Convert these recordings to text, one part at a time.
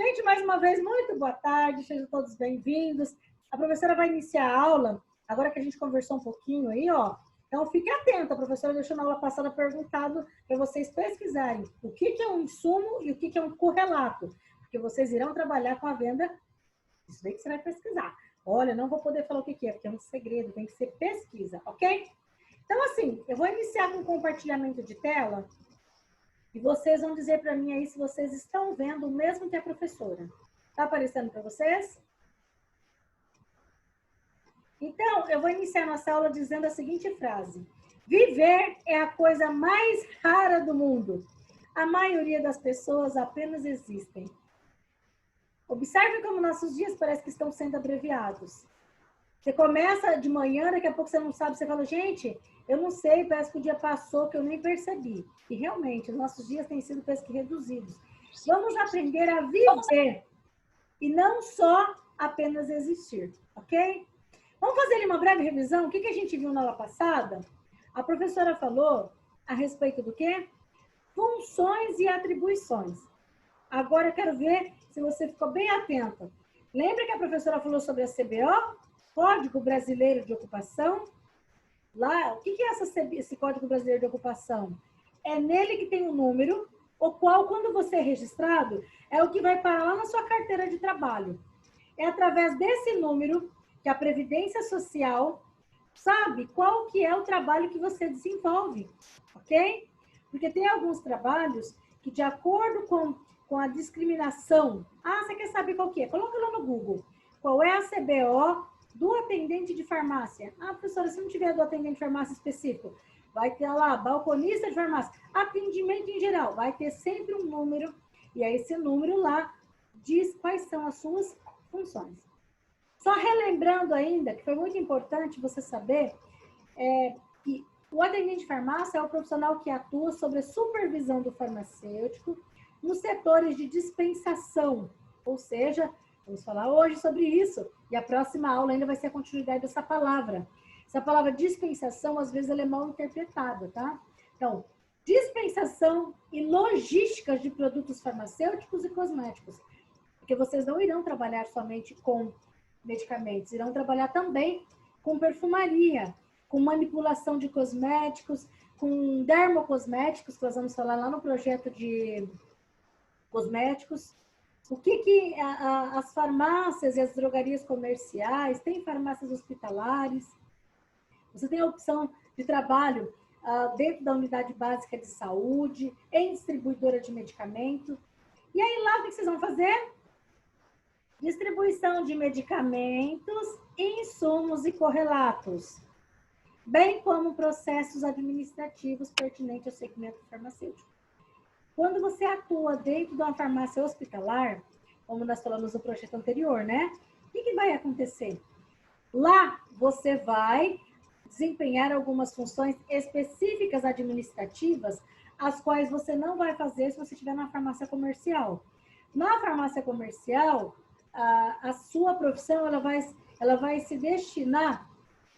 Gente, mais uma vez, muito boa tarde, sejam todos bem-vindos. A professora vai iniciar a aula, agora que a gente conversou um pouquinho aí, ó. Então, fique atento, a professora deixou na aula passada perguntado para vocês pesquisarem o que é um insumo e o que é um correlato, porque vocês irão trabalhar com a venda, isso daí que você vai pesquisar. Olha, não vou poder falar o que é, porque é um segredo, tem que ser pesquisa, ok? Então, assim, eu vou iniciar com um compartilhamento de tela. E vocês vão dizer para mim aí se vocês estão vendo o mesmo que a professora. Está aparecendo para vocês? Então, eu vou iniciar nossa aula dizendo a seguinte frase. Viver é a coisa mais rara do mundo. A maioria das pessoas apenas existem. Observe como nossos dias parecem que estão sendo abreviados. Você começa de manhã, daqui a pouco você não sabe, você fala, gente, eu não sei, parece que o dia passou, que eu nem percebi. E realmente, os nossos dias têm sido parece que reduzidos. Vamos aprender a viver e não só apenas existir, ok? Vamos fazer ali uma breve revisão? O que a gente viu na aula passada? A professora falou a respeito do quê? Funções e atribuições. Agora eu quero ver se você ficou bem atenta. Lembra que a professora falou sobre a CBO? Código Brasileiro de Ocupação. Lá, o que é esse Código Brasileiro de Ocupação? É nele que tem um número, o qual, quando você é registrado, é o que vai parar lá na sua carteira de trabalho. É através desse número que a Previdência Social sabe qual que é o trabalho que você desenvolve, ok? Porque tem alguns trabalhos que, de acordo com a discriminação... Ah, você quer saber qual que é? Coloca lá no Google. Qual é a CBO do atendente de farmácia? Ah, professora, se não tiver do atendente de farmácia específico, vai ter lá, balconista de farmácia, atendimento em geral, vai ter sempre um número, e aí esse número lá diz quais são as suas funções. Só relembrando ainda, que foi muito importante você saber, que o atendente de farmácia é o profissional que atua sobre a supervisão do farmacêutico nos setores de dispensação, ou seja, vamos falar hoje sobre isso, e a próxima aula ainda vai ser a continuidade dessa palavra. Essa palavra dispensação, às vezes, ela é mal interpretada, tá? Então, dispensação e logística de produtos farmacêuticos e cosméticos. Porque vocês não irão trabalhar somente com medicamentos, irão trabalhar também com perfumaria, com manipulação de cosméticos, com dermocosméticos, que nós vamos falar lá no projeto de cosméticos. O que as farmácias e as drogarias comerciais, tem farmácias hospitalares, você tem a opção de trabalho dentro da unidade básica de saúde, em distribuidora de medicamento. E aí lá o que vocês vão fazer? Distribuição de medicamentos, insumos e correlatos, bem como processos administrativos pertinentes ao segmento farmacêutico. Quando você atua dentro de uma farmácia hospitalar, como nós falamos no projeto anterior, né? O que vai acontecer? Lá você vai desempenhar algumas funções específicas administrativas, as quais você não vai fazer se você estiver na farmácia comercial. Na farmácia comercial, a sua profissão ela vai se destinar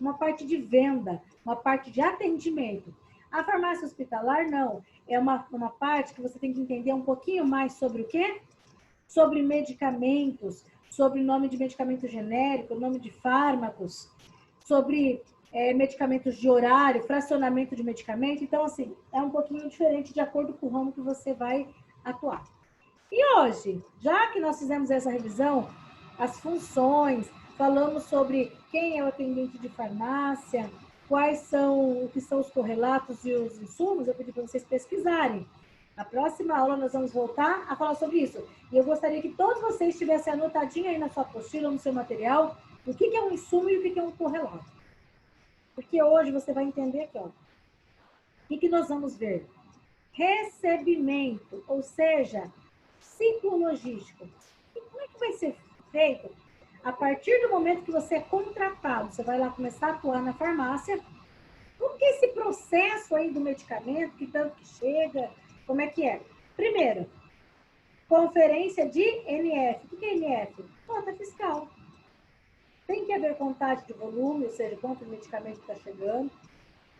uma parte de venda, uma parte de atendimento. A farmácia hospitalar, não. É uma parte que você tem que entender um pouquinho mais sobre o quê? Sobre medicamentos, sobre nome de medicamento genérico, nome de fármacos, sobre medicamentos de horário, fracionamento de medicamento. Então, assim, é um pouquinho diferente de acordo com o ramo que você vai atuar. E hoje, já que nós fizemos essa revisão, as funções, falamos sobre quem é o atendente de farmácia, quais são, o que são os correlatos e os insumos, eu pedi para vocês pesquisarem. Na próxima aula nós vamos voltar a falar sobre isso. E eu gostaria que todos vocês tivessem anotadinho aí na sua apostila, no seu material, o que é um insumo e o que é um correlato. Porque hoje você vai entender aqui, ó. O que nós vamos ver? Recebimento, ou seja, ciclo logístico. E como é que vai ser feito? A partir do momento que você é contratado, você vai lá começar a atuar na farmácia, como que é esse processo aí do medicamento, que tanto que chega, como é que é? Primeiro, conferência de NF. O que é NF? Nota fiscal. Tem que haver contagem de volume, ou seja, quanto medicamento está chegando.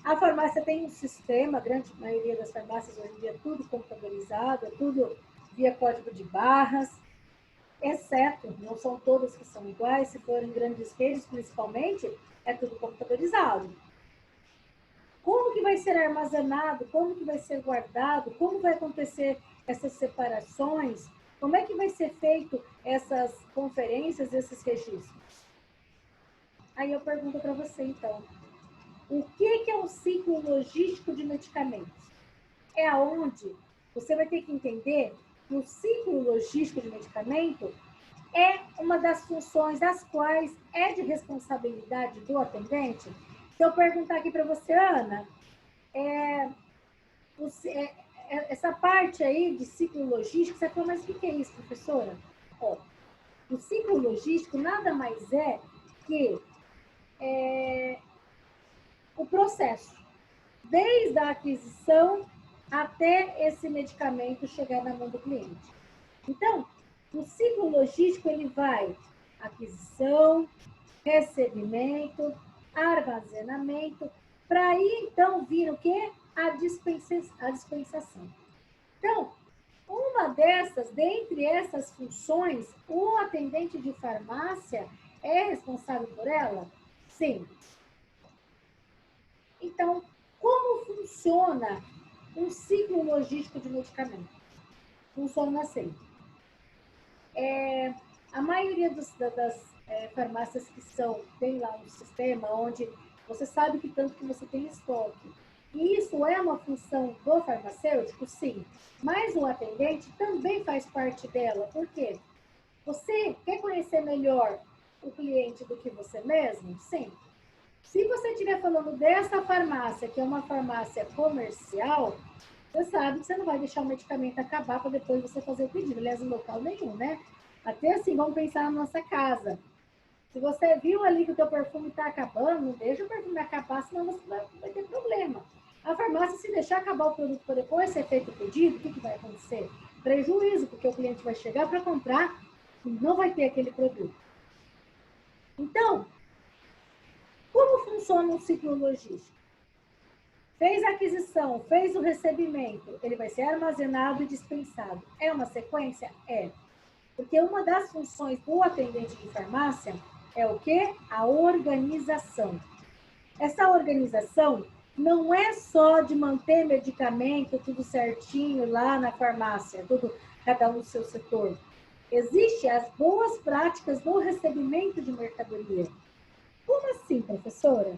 A farmácia tem um sistema, a grande maioria das farmácias hoje em dia é tudo computadorizado, é tudo via código de barras. exceto, não são todas que são iguais, se forem grandes redes, principalmente, é tudo computadorizado. Como que vai ser armazenado? Como que vai ser guardado? Como vai acontecer essas separações? Como é que vai ser feito essas conferências, esses registros? Aí eu pergunto para você, então, o que é um ciclo logístico de medicamentos? É aonde você vai ter que entender que o ciclo logístico de medicamento é uma das funções das quais é de responsabilidade do atendente. Se eu perguntar aqui para você, Ana, essa parte aí de ciclo logístico, você falou, mas o que é isso, professora? Ó, o ciclo logístico nada mais é que o processo, desde a aquisição até esse medicamento chegar na mão do cliente. Então, o ciclo logístico, ele vai aquisição, recebimento, armazenamento, para aí, então, vir o quê? A dispensação. Então, uma dessas, dentre essas funções, o atendente de farmácia é responsável por ela? Sim. Então, como funciona um ciclo logístico de medicamento? Funciona assim. A maioria das farmácias que tem lá um sistema onde você sabe que tanto que você tem estoque. E isso é uma função do farmacêutico? Sim. Mas o atendente também faz parte dela. Por quê? Você quer conhecer melhor o cliente do que você mesmo? Sim. Se você estiver falando dessa farmácia, que é uma farmácia comercial, você sabe que você não vai deixar o medicamento acabar para depois você fazer o pedido. Aliás, em local nenhum, né? Até assim, vamos pensar na nossa casa. Se você viu ali que o teu perfume está acabando, não deixa o perfume acabar, senão você vai ter problema. A farmácia, se deixar acabar o produto para depois ser feito o pedido, o que vai acontecer? Prejuízo, porque o cliente vai chegar para comprar e não vai ter aquele produto. Então, como funciona um ciclo logístico? Fez a aquisição, fez o recebimento, ele vai ser armazenado e dispensado. É uma sequência? É. Porque uma das funções do atendente de farmácia é o quê? A organização. Essa organização não é só de manter medicamento tudo certinho lá na farmácia, tudo, cada um no seu setor. Existem as boas práticas do recebimento de mercadoria. Como assim, professora?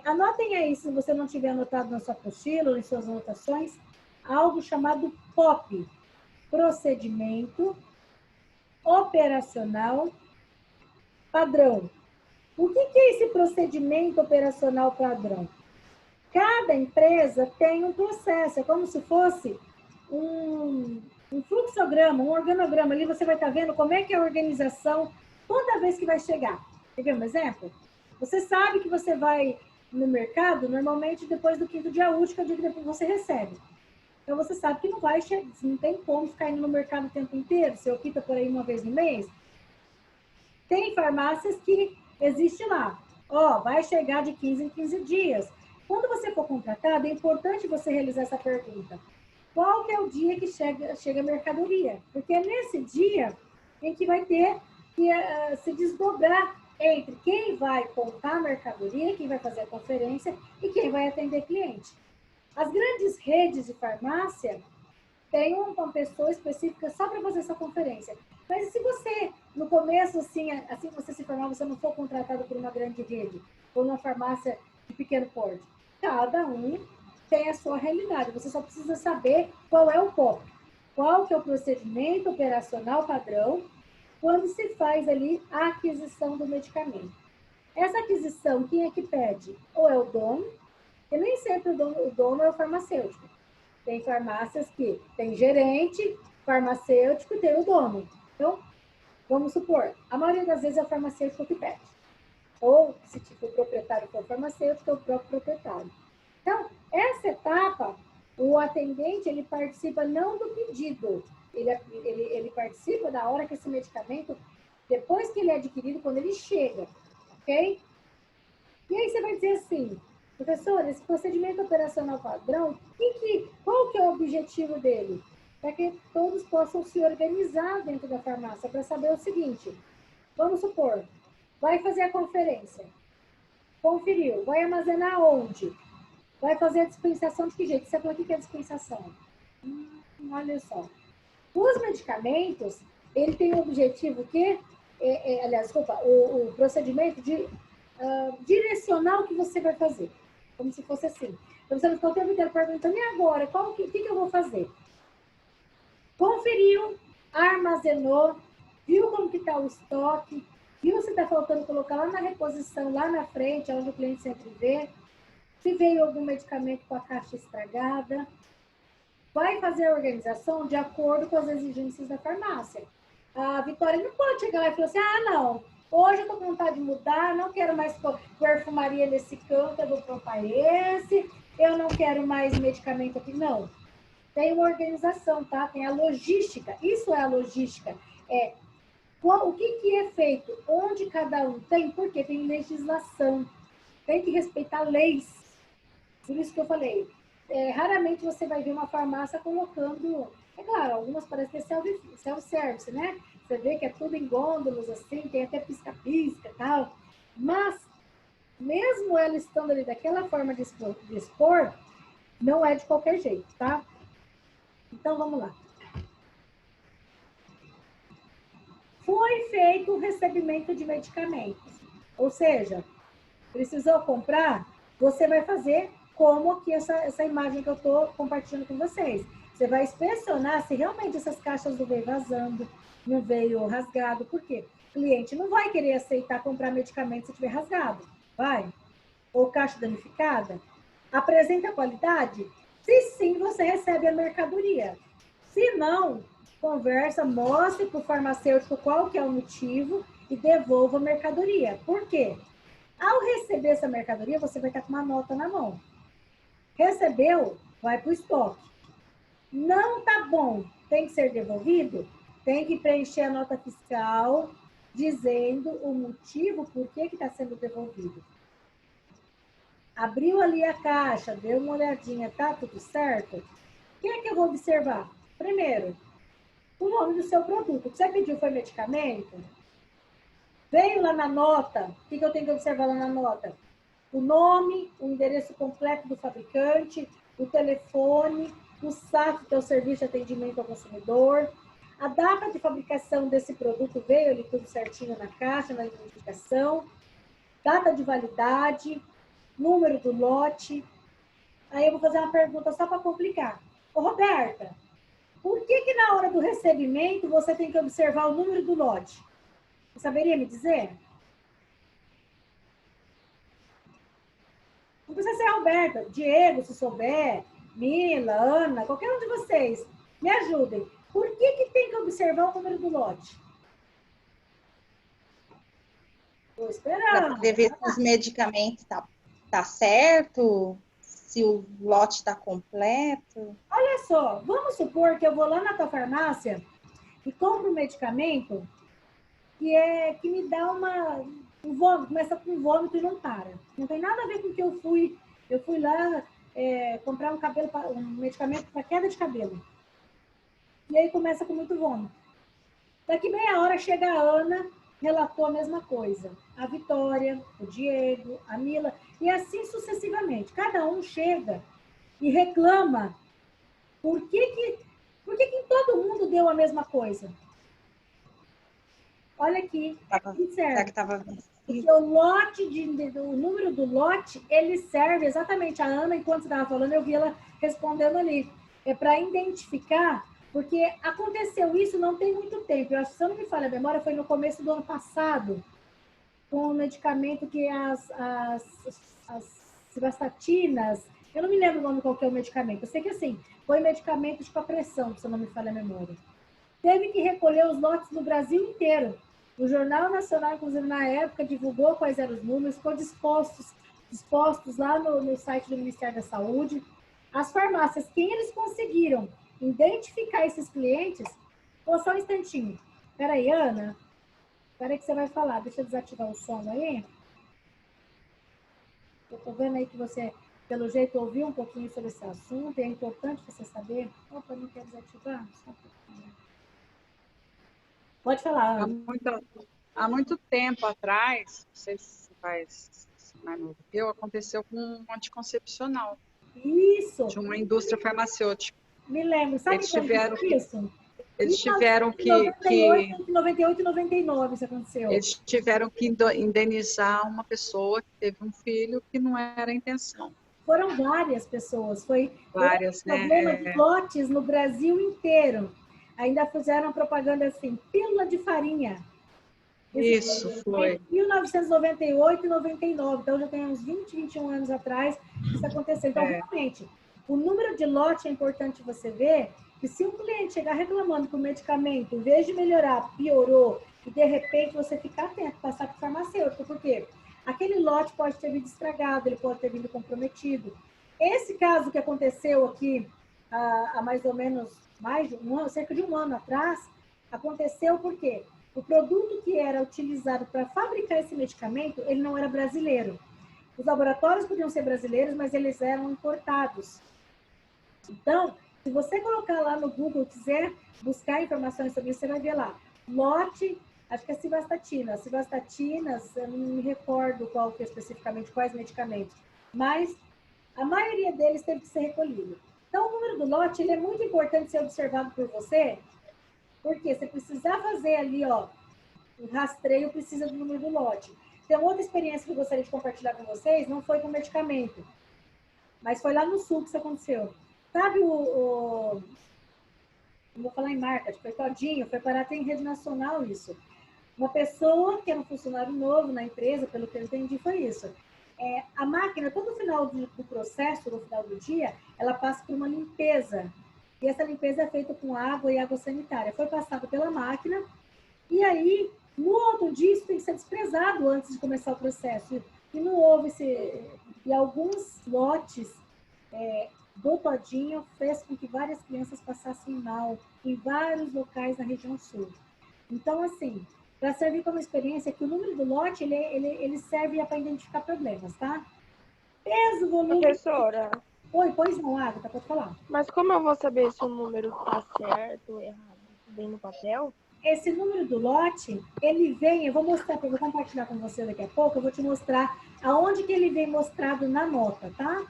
Anotem aí, se você não tiver anotado na sua apostila ou em suas anotações, algo chamado POP, procedimento operacional padrão. O que é esse procedimento operacional padrão? Cada empresa tem um processo, é como se fosse um fluxograma, um organograma. Ali você vai estar vendo como é que é a organização toda vez que vai chegar. Quer ver um exemplo? Você sabe que você vai no mercado, normalmente depois do 5º dia útil, que é o dia que depois você recebe. Então, você sabe que não tem como ficar indo no mercado o tempo inteiro. Você opta por aí uma vez no mês. Tem farmácias que existe lá. Vai chegar de 15 em 15 dias. Quando você for contratado, é importante você realizar essa pergunta. Qual que é o dia que chega a mercadoria? Porque é nesse dia em que vai ter que se desdobrar entre quem vai contar a mercadoria, quem vai fazer a conferência e quem vai atender cliente. As grandes redes de farmácia têm uma pessoa específica só para fazer essa conferência. Mas se você, no começo, assim que você se formar, você não for contratado por uma grande rede ou uma farmácia de pequeno porte, cada um tem a sua realidade. Você só precisa saber qual é o POP, qual que é o procedimento operacional padrão quando se faz ali a aquisição do medicamento. Essa aquisição, quem é que pede? Ou é o dono, e nem sempre o dono é o farmacêutico. Tem farmácias que tem gerente, farmacêutico e tem o dono. Então, vamos supor, a maioria das vezes é o farmacêutico que pede. Ou, se tipo, o proprietário for farmacêutico, é o próprio proprietário. Então, essa etapa, o atendente, ele participa não do pedido, ele participa da hora que esse medicamento, depois que ele é adquirido, quando ele chega, ok? E aí você vai dizer assim, professor, esse procedimento operacional padrão, qual que é o objetivo dele? para que todos possam se organizar dentro da farmácia para saber o seguinte, vamos supor, vai fazer a conferência, conferiu, vai armazenar onde? Vai fazer a dispensação de que jeito? Você falou o que é dispensação? Olha só. Os medicamentos, ele tem o objetivo que, aliás, desculpa, o procedimento de direcionar o que você vai fazer. Como se fosse assim. Então, você não ficou o tempo inteiro perguntando, e agora? O que eu vou fazer? Conferiu, armazenou, viu como que está o estoque, viu se está faltando colocar lá na reposição, lá na frente, onde o cliente sempre vê, se veio algum medicamento com a caixa estragada, vai fazer a organização de acordo com as exigências da farmácia. A Vitória não pode chegar lá e falar assim, não, hoje eu estou com vontade de mudar, não quero mais perfumaria nesse canto, eu vou comprar esse, eu não quero mais medicamento aqui, não. Tem uma organização, tá? Tem a logística, isso é a logística, o que é feito, onde cada um tem, porque tem legislação, tem que respeitar leis. Por isso que eu falei, raramente você vai ver uma farmácia colocando, é claro, algumas parecem ter self-service, né? Você vê que é tudo em gôndolas, assim, tem até pisca-pisca e tal. Mas, mesmo ela estando ali daquela forma de expor, não é de qualquer jeito, tá? Então, vamos lá. Foi feito o recebimento de medicamentos. Ou seja, precisou comprar, você vai fazer como aqui essa imagem que eu estou compartilhando com vocês. Você vai inspecionar se realmente essas caixas não veio vazando, não veio rasgado. Por quê? O cliente não vai querer aceitar comprar medicamento se tiver rasgado. Vai? Ou caixa danificada? Apresenta qualidade? Se sim, você recebe a mercadoria. Se não, conversa, mostre para o farmacêutico qual que é o motivo e devolva a mercadoria. Por quê? Ao receber essa mercadoria, você vai estar com uma nota na mão. Recebeu, vai para o estoque. Não tá bom, tem que ser devolvido? Tem que preencher a nota fiscal dizendo o motivo por que está sendo devolvido. Abriu ali a caixa, deu uma olhadinha, tá tudo certo? O que é que eu vou observar? Primeiro, o nome do seu produto. O que você pediu foi medicamento? Veio lá na nota, o que eu tenho que observar lá na nota? O nome, o endereço completo do fabricante, o telefone, o SAT, que é o Serviço de Atendimento ao Consumidor, a data de fabricação desse produto veio ali tudo certinho na caixa, na identificação, data de validade, número do lote. Aí eu vou fazer uma pergunta só para complicar. Ô, Roberta, por que na hora do recebimento você tem que observar o número do lote? Você saberia me dizer? Não precisa ser Roberta, Diego, se souber, Mila, Ana, qualquer um de vocês, me ajudem. Por que tem que observar o número do lote? Estou esperando. Para poder ver se os medicamentos tá certo, se o lote está completo. Olha só, vamos supor que eu vou lá na tua farmácia e compro um medicamento que me dá um vômito, começa com vômito e não para. Não tem nada a ver com o que eu fui lá comprar um medicamento para queda de cabelo. E aí começa com muito vômito. Daqui meia hora chega a Ana, relatou a mesma coisa. A Vitória, o Diego, a Mila, e assim sucessivamente. Cada um chega e reclama por que em todo mundo deu a mesma coisa. Olha aqui, serve. Porque o número do lote, ele serve exatamente. A Ana, enquanto você estava falando, eu vi ela respondendo ali. É para identificar, porque aconteceu isso não tem muito tempo. Eu acho que, se eu não me falha a memória, foi no começo do ano passado, com o medicamento que as cibastatinas, eu não me lembro o nome qual que é o medicamento. Eu sei que, assim, foi medicamento para pressão, se eu não me falha a memória. Teve que recolher os lotes no Brasil inteiro. O Jornal Nacional, inclusive, na época, divulgou quais eram os números, ficou dispostos lá no site do Ministério da Saúde. As farmácias, quem eles conseguiram identificar esses clientes, só um instantinho. Peraí, Ana. Peraí que você vai falar. Deixa eu desativar o som aí. Eu tô vendo aí que você pelo jeito, ouviu um pouquinho sobre esse assunto, e é importante você saber. Opa, não quer desativar? Só um pouquinho. Pode falar, Há Ana. há muito tempo atrás, não sei se faz mais novo que eu, aconteceu com um anticoncepcional Isso, de uma indústria farmacêutica. me lembro. Sabe Eles quando tiveram foi que, isso? eles tiveram que 1998, entre 98 e 99 isso aconteceu. eles tiveram que indenizar uma pessoa que teve um filho que não era a intenção. Foram várias pessoas. Foi Várias, problema de né? lotes no Brasil inteiro. Ainda fizeram propaganda assim, pílula de farinha. Isso foi. Em 1998 e 99, então já tem uns 20, 21 anos atrás que isso aconteceu. Então, realmente, o número de lote é importante você ver que se um cliente chegar reclamando que o medicamento, em vez de melhorar, piorou, e de repente você ficar atento, passar para o farmacêutico, por quê? Aquele lote pode ter vindo estragado, ele pode ter vindo comprometido. Esse caso que aconteceu aqui há mais ou menos mais de um ano, cerca de um ano atrás, aconteceu por quê? O produto que era utilizado para fabricar esse medicamento, ele não era brasileiro. Os laboratórios podiam ser brasileiros, mas eles eram importados. Então, se você colocar lá no Google, quiser buscar informações sobre isso, você vai ver lá. Lote, acho que é civastatina. Civastatinas, eu não me recordo qual que é especificamente, quais medicamentos. Mas a maioria deles teve que ser recolhido. Então, o número do lote, ele é muito importante ser observado por você, porque você precisar fazer ali, ó, o rastreio precisa do número do lote. Tem outra experiência que eu gostaria de compartilhar com vocês, não foi com medicamento, mas foi lá no sul que isso aconteceu. Sabe não vou falar em marca, foi Todinho, foi parar até em rede nacional isso. Uma pessoa que era um funcionário novo na empresa, pelo que eu entendi, foi isso. A máquina, todo final do processo, no final do dia, ela passa por uma limpeza. E essa limpeza é feita com água e água sanitária. Foi passado pela máquina, e aí, no outro dia, isso tem que ser desprezado antes de começar o processo. E não houve esse... E alguns lotes do Todinho fez com que várias crianças passassem mal em vários locais da região sul. Então, assim, para servir como experiência, que o número do lote, ele serve para identificar problemas, tá? Peso, volume... Professora, Oi, pois não, Agatha, pode falar. mas como eu vou saber se o número está certo ou errado? Vem no papel? Esse número do lote, ele vem, eu vou mostrar, eu vou compartilhar com você daqui a pouco, eu vou te mostrar aonde que ele vem mostrado na nota, tá?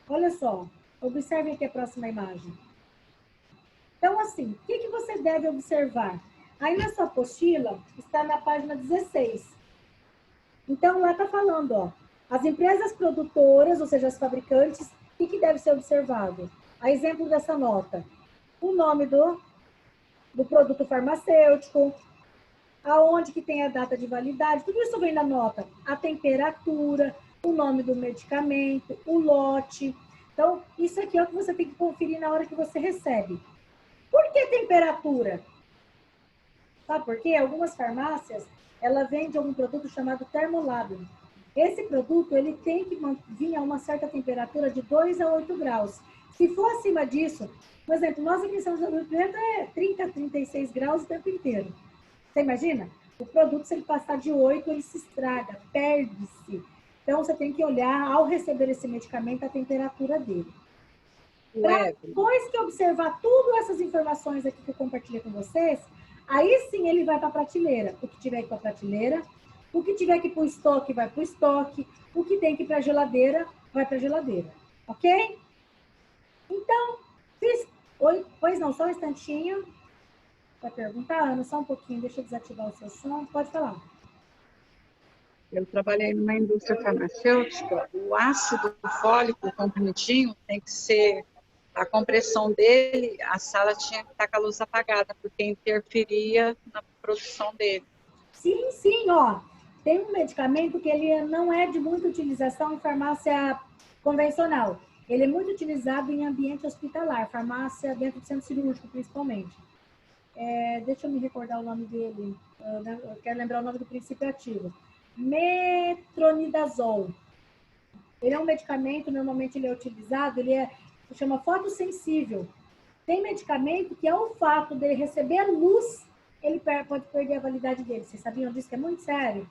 Olha só, observe aqui a próxima imagem. Então, assim, o que você deve observar? Aí na sua apostila, está na página 16. Então, lá está falando, ó, as empresas produtoras, ou seja, as fabricantes, o que deve ser observado? A exemplo dessa nota, o nome do produto farmacêutico, aonde que tem a data de validade, tudo isso vem na nota. A temperatura, o nome do medicamento, o lote. Então, isso aqui é o que você tem que conferir na hora que você recebe. Por que temperatura? Sabe por quê? Algumas farmácias, ela vende algum produto chamado Termolab. Esse produto, ele tem que vir a uma certa temperatura de 2 a 8 graus. Se for acima disso, por exemplo, nós aqui em São José do Rio Preto é 30 a 36 graus o tempo inteiro. Você imagina? O produto, se ele passar de 8, ele se estraga, perde-se. Então, você tem que olhar, ao receber esse medicamento, a temperatura dele. Depois que observar todas essas informações aqui que eu compartilhei com vocês, aí sim ele vai para a prateleira. O que tiver que ir para a prateleira, o que tiver que ir para o estoque, vai para o estoque, o que tem que ir para a geladeira, vai para a geladeira. Ok? Então, Oi, pois não, só um instantinho. Vai perguntar, Ana, só um pouquinho, deixa eu desativar o seu som. Pode falar. Eu trabalhei numa indústria farmacêutica, o ácido fólico comprimidinho tem que ser, a compressão dele, a sala tinha que estar com a luz apagada, porque interferia na produção dele. Sim, sim, ó. Tem um medicamento que ele não é de muita utilização em farmácia convencional. Ele é muito utilizado em ambiente hospitalar, farmácia dentro do centro cirúrgico, principalmente. Deixa eu me recordar o nome dele. Eu quero lembrar o nome do princípio ativo. Metronidazol. Ele é um medicamento, normalmente ele é utilizado, se chama fotossensível. Tem medicamento que, ao fato dele receber a luz, ele pode perder a validade dele. Vocês sabiam disso? Que é muito sério.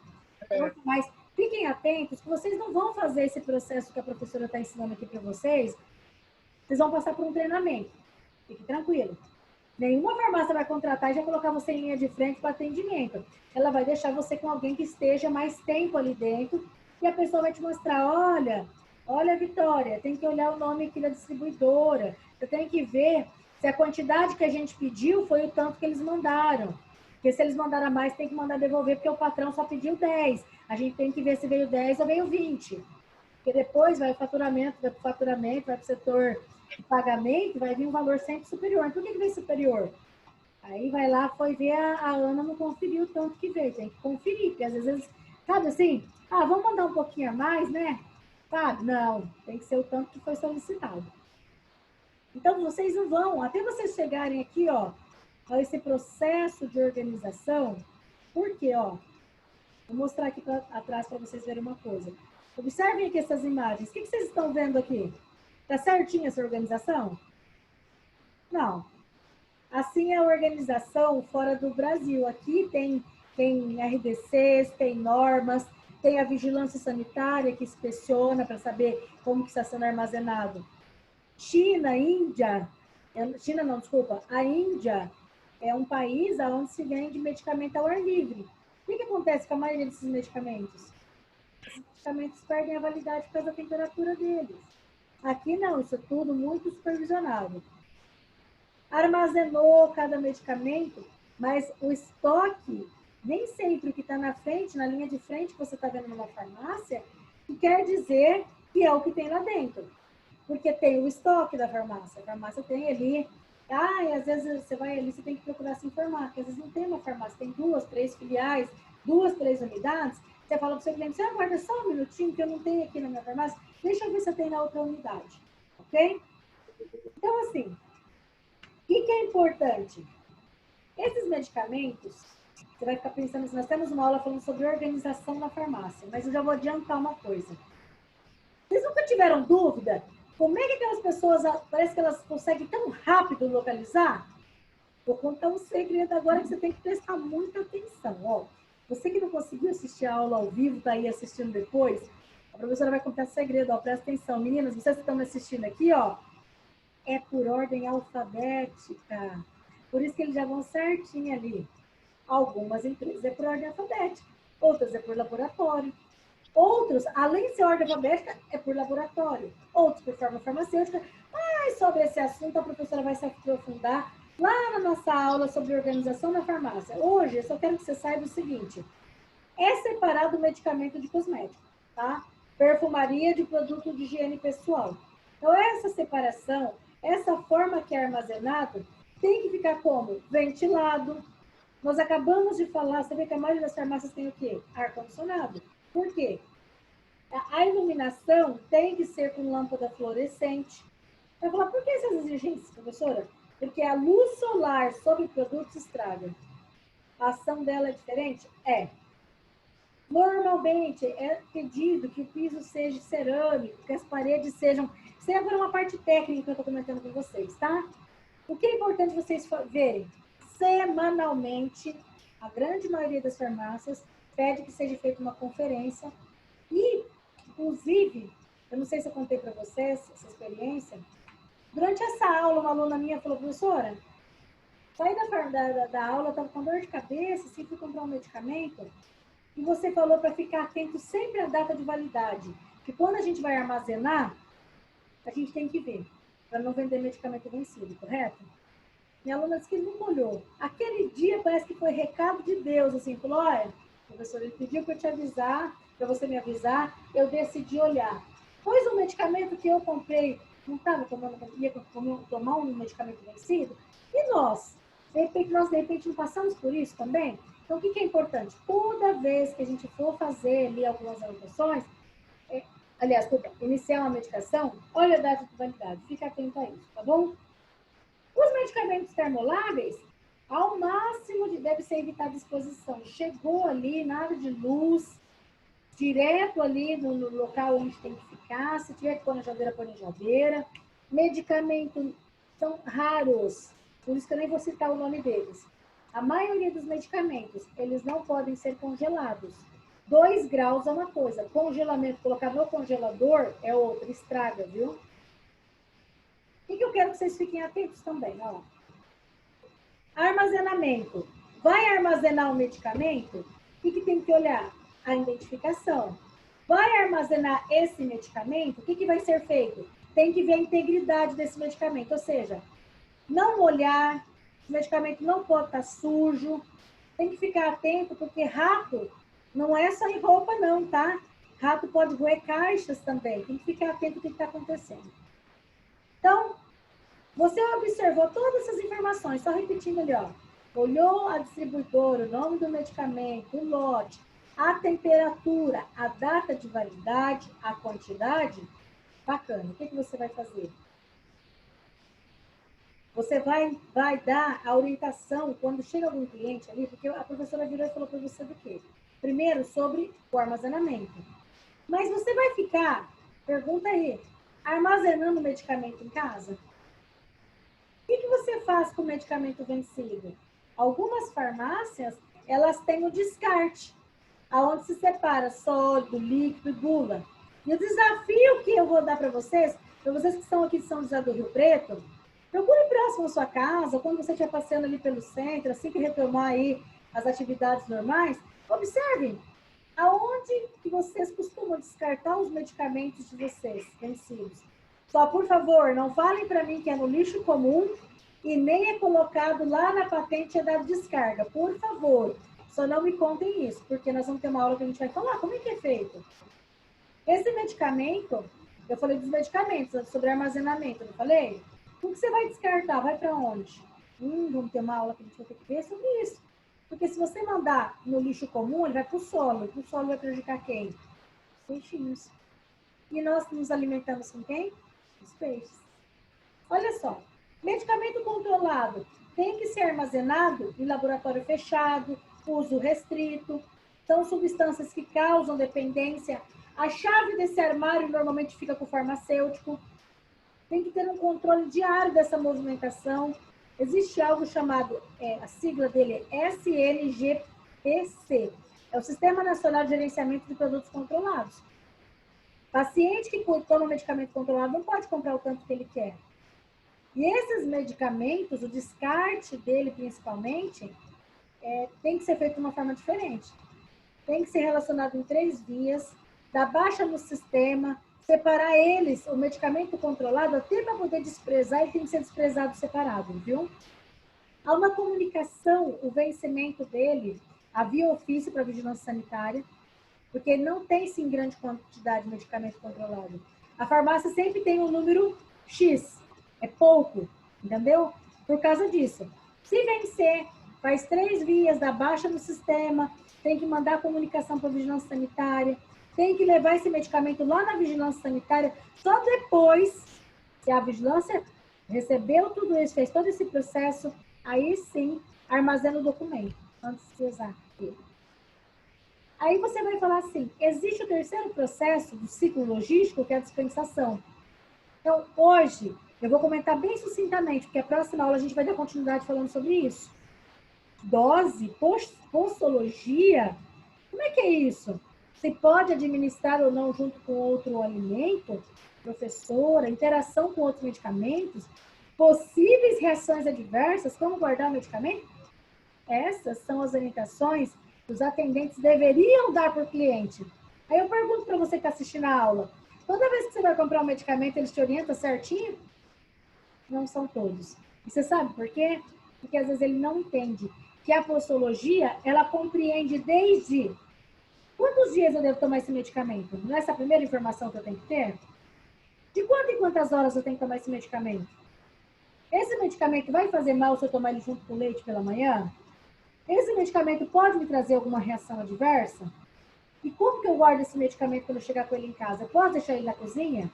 Mas fiquem atentos que vocês não vão fazer esse processo que a professora está ensinando aqui para vocês. Vocês vão passar por um treinamento. Fique tranquilo. Nenhuma farmácia vai contratar e já colocar você em linha de frente para atendimento. Ela vai deixar você com alguém que esteja mais tempo ali dentro e a pessoa vai te mostrar, olha, Vitória, tem que olhar o nome aqui da distribuidora. Você tem que ver se a quantidade que a gente pediu foi o tanto que eles mandaram. Porque se eles mandaram a mais, tem que mandar devolver, porque o patrão só pediu 10. A gente tem que ver se veio 10 ou veio 20. Porque depois vai o faturamento, vai para o setor de pagamento, vai vir um valor sempre superior. Por que veio superior? Aí vai lá, foi ver, a Ana não conferiu o tanto que veio. Tem que conferir, porque às vezes, sabe assim, vamos mandar um pouquinho a mais, né? Sabe? Não, tem que ser o tanto que foi solicitado. Então, vocês não vão, até vocês chegarem aqui, a esse processo de organização, porque, vou mostrar aqui atrás para vocês verem uma coisa. Observem aqui essas imagens. O que vocês estão vendo aqui? Está certinha essa organização? Não. Assim é a organização fora do Brasil. Aqui tem RDCs, tem normas, tem a vigilância sanitária que inspeciona para saber como que está sendo armazenado. A Índia é um país onde se vende medicamento ao ar livre. O que acontece com a maioria desses medicamentos? Os medicamentos perdem a validade por causa da temperatura deles. Aqui não, isso é tudo muito supervisionado. Armazenou cada medicamento, mas o estoque, nem sempre o que está na frente, na linha de frente que você está vendo numa farmácia, que quer dizer que é o que tem lá dentro. Porque tem o estoque da farmácia. A farmácia tem ali, e às vezes você vai ali, você tem que procurar se informar, porque às vezes não tem uma farmácia, tem 2, 3 filiais, 2, 3 unidades. Você fala para o seu cliente, você aguarda só um minutinho, que eu não tenho aqui na minha farmácia, deixa eu ver se eu tenho na outra unidade. Ok? Então, assim, o que é importante? Esses medicamentos, você vai ficar pensando assim, nós temos uma aula falando sobre organização na farmácia, mas eu já vou adiantar uma coisa. Vocês nunca tiveram dúvida? Como é que aquelas pessoas, parece que elas conseguem tão rápido localizar? Vou contar um segredo agora que você tem que prestar muita atenção. Você que não conseguiu assistir a aula ao vivo, está aí assistindo depois, a professora vai contar esse segredo, presta atenção. Meninas, vocês que estão me assistindo aqui, é por ordem alfabética. Por isso que eles já vão certinho ali. Algumas empresas é por ordem alfabética, outras é por laboratório. Outros, além de ser ordem alfabética, é por laboratório. Outros por forma farmacêutica. Mas sobre esse assunto, a professora vai se aprofundar lá na nossa aula sobre organização na farmácia. Hoje, eu só quero que você saiba o seguinte. É separado o medicamento de cosmético, tá? Perfumaria de produto de higiene pessoal. Então, essa separação, essa forma que é armazenado, tem que ficar como? Ventilado. Nós acabamos de falar, você vê que a maioria das farmácias tem o quê? Ar-condicionado. Por quê? A iluminação tem que ser com lâmpada fluorescente. Vai falar, por que essas exigências, professora? Porque a luz solar sobre produtos estraga. A ação dela é diferente? É. Normalmente, é pedido que o piso seja cerâmico, que as paredes sejam... Isso é agora uma parte técnica que eu estou comentando com vocês, tá? O que é importante vocês verem? Semanalmente, a grande maioria das farmácias pede que seja feita uma conferência e, inclusive, eu não sei se eu contei para vocês essa experiência, durante essa aula, uma aluna minha falou, professora, saí da aula, estava com dor de cabeça, assim, fui comprar um medicamento, e você falou para ficar atento sempre à data de validade, que quando a gente vai armazenar, a gente tem que ver, para não vender medicamento vencido, correto? Minha aluna disse que ele não olhou. Aquele dia parece que foi recado de Deus, assim, falou, olha, professor, ele pediu para eu te avisar, para você me avisar, eu decidi olhar. Pois o medicamento que eu comprei, não estava tomando, ia tomar um medicamento vencido, e nós? De repente, não passamos por isso também? Então, o que é importante? Toda vez que a gente for fazer ali algumas anotações, iniciar uma medicação, olha a data de validade, fica atento a isso, tá bom? Os medicamentos termoláveis, ao máximo deve ser evitada a exposição. Chegou ali, nada de luz, direto ali no local onde tem que ficar. Se tiver que pôr na geladeira, põe na geladeira. Medicamentos são raros, por isso que eu nem vou citar o nome deles. A maioria dos medicamentos, eles não podem ser congelados. 2 graus é uma coisa. Congelamento, colocar no congelador é outra, estraga, viu? O que eu quero que vocês fiquem atentos também, ó. Armazenamento. Vai armazenar o medicamento? O que tem que olhar? A identificação. Vai armazenar esse medicamento? O que vai ser feito? Tem que ver a integridade desse medicamento, ou seja, não molhar, o medicamento não pode estar sujo, tem que ficar atento, porque rato não é só em roupa não, tá? Rato pode roer caixas também, tem que ficar atento ao que está acontecendo. Então, você observou todas essas informações, só repetindo ali, ó. Olhou a distribuidora, o nome do medicamento, o lote, a temperatura, a data de validade, a quantidade, bacana. O que você vai fazer? Você vai dar a orientação quando chega algum cliente ali, porque a professora virou e falou para você do quê? Primeiro, sobre o armazenamento. Mas você vai ficar, pergunta aí, armazenando o medicamento em casa? O que você faz com o medicamento vencido? Algumas farmácias, elas têm o descarte, aonde se separa sólido, líquido e bula. E o desafio que eu vou dar para vocês que estão aqui de São José do Rio Preto, procure próximo à sua casa, quando você estiver passeando ali pelo centro, assim que retomar aí as atividades normais, observem aonde que vocês costumam descartar os medicamentos de vocês vencidos. Só, por favor, não falem para mim que é no lixo comum e nem é colocado lá na patente e dado descarga. Por favor, só não me contem isso, porque nós vamos ter uma aula que a gente vai falar como é que é feito. Esse medicamento, eu falei dos medicamentos, sobre armazenamento, não falei? O que você vai descartar? Vai para onde? Vamos ter uma aula que a gente vai ter que ver sobre isso. Porque se você mandar no lixo comum, ele vai para o solo. O solo vai prejudicar quem? Os peixinhos. E nós nos alimentamos com quem? Os peixes. Olha só, medicamento controlado tem que ser armazenado em laboratório fechado, uso restrito. São substâncias que causam dependência. A chave desse armário normalmente fica com o farmacêutico. Tem que ter um controle diário dessa movimentação. Existe algo chamado, a sigla dele é SNGPC. É o Sistema Nacional de Gerenciamento de Produtos Controlados. Paciente que toma medicamento controlado não pode comprar o tanto que ele quer. E esses medicamentos, o descarte dele principalmente, tem que ser feito de uma forma diferente. Tem que ser relacionado em 3 vias, dar baixa no sistema, separar eles, o medicamento controlado, até para poder desprezar, ele tem que ser desprezado separado, viu? Há uma comunicação, o vencimento dele, havia ofício para a vigilância sanitária, porque não tem, sim, grande quantidade de medicamento controlado. A farmácia sempre tem um número X, é pouco, entendeu? Por causa disso. Se vencer, faz 3 vias, dá baixa no sistema, tem que mandar comunicação para a vigilância sanitária, tem que levar esse medicamento lá na vigilância sanitária, só depois, se a vigilância recebeu tudo isso, fez todo esse processo, aí sim, armazena o documento, antes de usar ele. Aí você vai falar assim, existe o terceiro processo do ciclo logístico, que é a dispensação. Então, hoje, eu vou comentar bem sucintamente, porque a próxima aula a gente vai dar continuidade falando sobre isso. Dose, postologia, como é que é isso? Se pode administrar ou não junto com outro alimento, professora, interação com outros medicamentos, possíveis reações adversas, como guardar o medicamento? Essas são as orientações que os atendentes deveriam dar para o cliente. Aí eu pergunto para você que está assistindo a aula, toda vez que você vai comprar um medicamento, eles te orientam certinho? Não são todos. E você sabe por quê? Porque às vezes ele não entende que a postologia, ela compreende desde quantos dias eu devo tomar esse medicamento? Não é essa a primeira informação que eu tenho que ter? De quanto em quantas horas eu tenho que tomar esse medicamento? Esse medicamento vai fazer mal se eu tomar ele junto com leite pela manhã? Esse medicamento pode me trazer alguma reação adversa? E como que eu guardo esse medicamento quando eu chegar com ele em casa? Eu posso deixar ele na cozinha?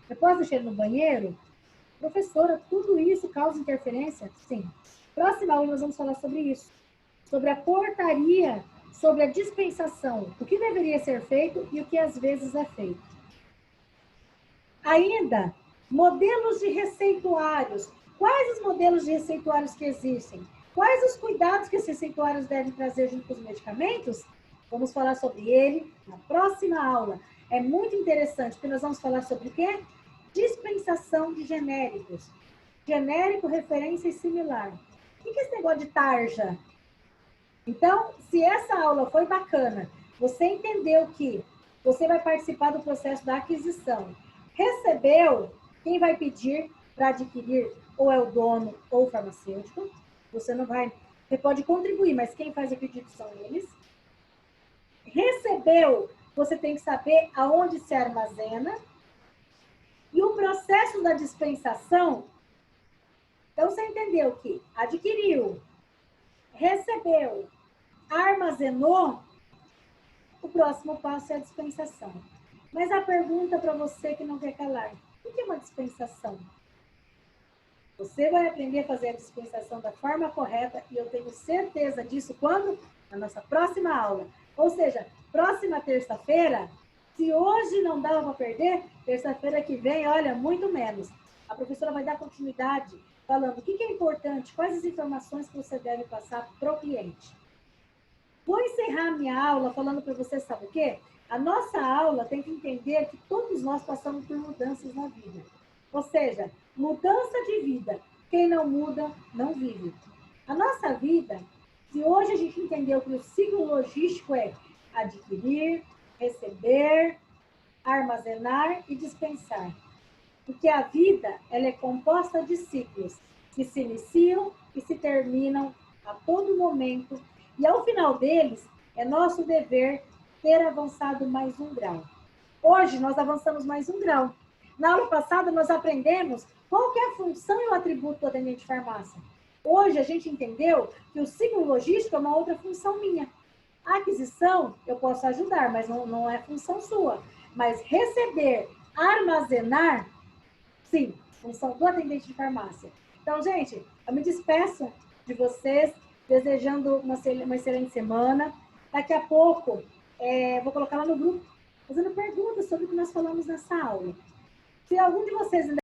Eu posso deixar ele no banheiro? Professora, tudo isso causa interferência? Sim. Próxima aula nós vamos falar sobre isso. Sobre a portaria, sobre a dispensação. O que deveria ser feito e o que às vezes é feito. Ainda, modelos de receituários. Quais os modelos de receituários que existem? Quais os cuidados que esses receituários devem trazer junto com os medicamentos? Vamos falar sobre ele na próxima aula. É muito interessante, porque nós vamos falar sobre o quê? Dispensação de genéricos. Genérico, referência e similar. O que é esse negócio de tarja? Então, se essa aula foi bacana, você entendeu que você vai participar do processo da aquisição, recebeu, quem vai pedir para adquirir ou é o dono ou o farmacêutico, você não vai, você pode contribuir, mas quem faz o pedido são eles. Recebeu, você tem que saber aonde se armazena. E o processo da dispensação, então você entendeu que adquiriu, recebeu, armazenou, o próximo passo é a dispensação. Mas a pergunta para você que não quer calar, o que é uma dispensação? Você vai aprender a fazer a dispensação da forma correta e eu tenho certeza disso quando? Na nossa próxima aula. Ou seja, próxima terça-feira, se hoje não dava para perder, terça-feira que vem, olha, muito menos. A professora vai dar continuidade falando o que é importante, quais as informações que você deve passar para o cliente. Vou encerrar minha aula falando para você, sabe o quê? A nossa aula tem que entender que todos nós passamos por mudanças na vida. Ou seja, mudança de vida. Quem não muda, não vive. A nossa vida, se hoje a gente entendeu que o ciclo logístico é adquirir, receber, armazenar e dispensar. Porque a vida, ela é composta de ciclos que se iniciam e se terminam a todo momento. E ao final deles, é nosso dever ter avançado mais um grau. Hoje, nós avançamos mais um grau. Na aula passada, nós aprendemos qual que é a função e o atributo do atendente de farmácia. Hoje, a gente entendeu que o ciclo logístico é uma outra função minha. A aquisição, eu posso ajudar, mas não é função sua. Mas receber, armazenar, sim, função do atendente de farmácia. Então, gente, eu me despeço de vocês, desejando uma excelente semana. Daqui a pouco, vou colocar lá no grupo, fazendo perguntas sobre o que nós falamos nessa aula. Se algum de vocês ainda